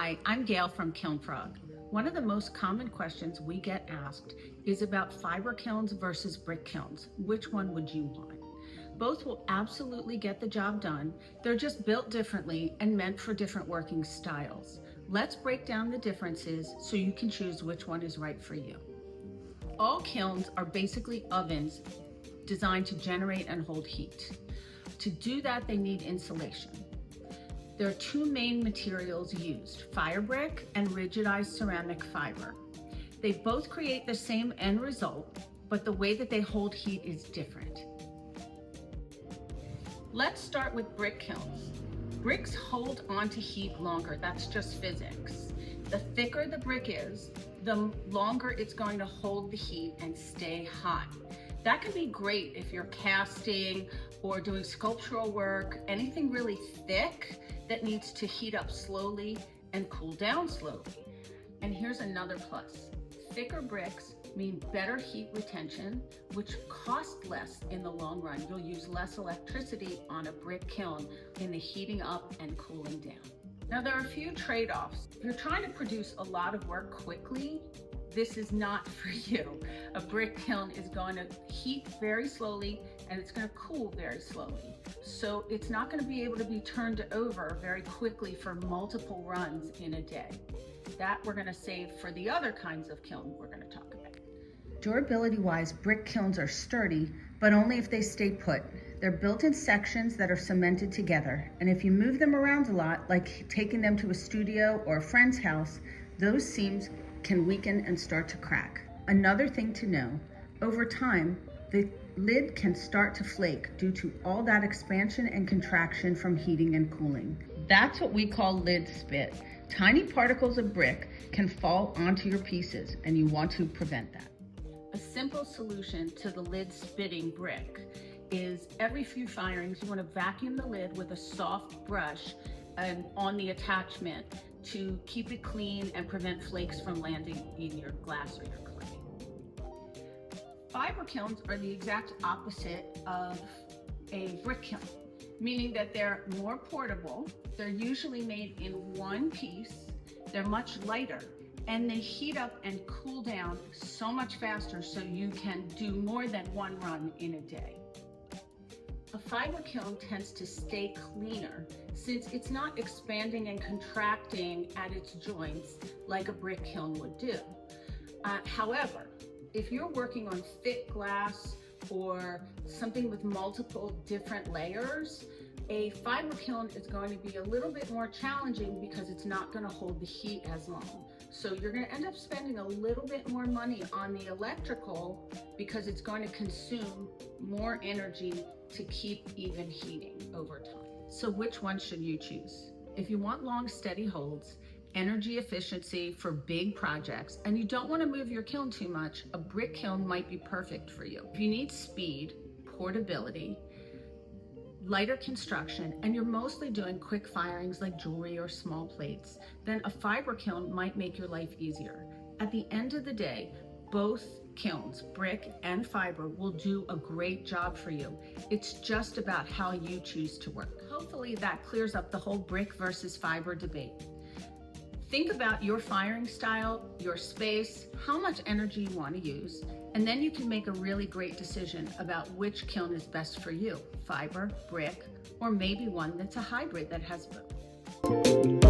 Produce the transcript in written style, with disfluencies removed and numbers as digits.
Hi, I'm Gail from Kiln Frog. One of the most common questions we get asked is about fiber kilns versus brick kilns. Which one would you want? Both will absolutely get the job done. They're just built differently and meant for different working styles. Let's break down the differences so you can choose which one is right for you. All kilns are basically ovens designed to generate and hold heat. To do that, they need insulation. There are two main materials used, fire brick and rigidized ceramic fiber. They both create the same end result, but the way that they hold heat is different. Let's start with brick kilns. Bricks hold onto heat longer, that's just physics. The thicker the brick is, the longer it's going to hold the heat and stay hot. That can be great if you're casting or doing sculptural work, anything really thick that needs to heat up slowly and cool down slowly. And here's another plus. Thicker bricks mean better heat retention, which cost less in the long run. You'll use less electricity on a brick kiln in the heating up and cooling down. Now there are a few trade-offs. If you're trying to produce a lot of work quickly, this is not for you. A brick kiln is going to heat very slowly and it's going to cool very slowly. So it's not going to be able to be turned over very quickly for multiple runs in a day. That we're going to save for the other kinds of kiln we're going to talk about. Durability-wise, brick kilns are sturdy, but only if they stay put. They're built in sections that are cemented together, and if you move them around a lot, like taking them to a studio or a friend's house, those seams can weaken and start to crack. Another thing to know, over time, the lid can start to flake due to all that expansion and contraction from heating and cooling. That's what we call lid spit. Tiny particles of brick can fall onto your pieces, and you want to prevent that. A simple solution to the lid spitting brick is every few firings, you want to vacuum the lid with a soft brush and on the attachment to keep it clean and prevent flakes from landing in your glass or your clay. Fiber kilns are the exact opposite of a brick kiln, meaning that they're more portable, they're usually made in one piece, they're much lighter, and they heat up and cool down so much faster so you can do more than one run in a day. A fiber kiln tends to stay cleaner since it's not expanding and contracting at its joints like a brick kiln would do. However, if you're working on thick glass or something with multiple different layers, a fiber kiln is going to be a little bit more challenging because it's not going to hold the heat as long. So you're going to end up spending a little bit more money on the electrical because it's going to consume more energy to keep even heating over time. So which one should you choose? If you want long, steady holds, energy efficiency for big projects, and you don't want to move your kiln too much, a brick kiln might be perfect for you. If you need speed, portability, lighter construction, and you're mostly doing quick firings like jewelry or small plates, then a fiber kiln might make your life easier. At the end of the day, both kilns, brick and fiber, will do a great job for you. It's just about how you choose to work. Hopefully that clears up the whole brick versus fiber debate. Think about your firing style, your space, how much energy you want to use, and then you can make a really great decision about which kiln is best for you, fiber, brick, or maybe one that's a hybrid that has both.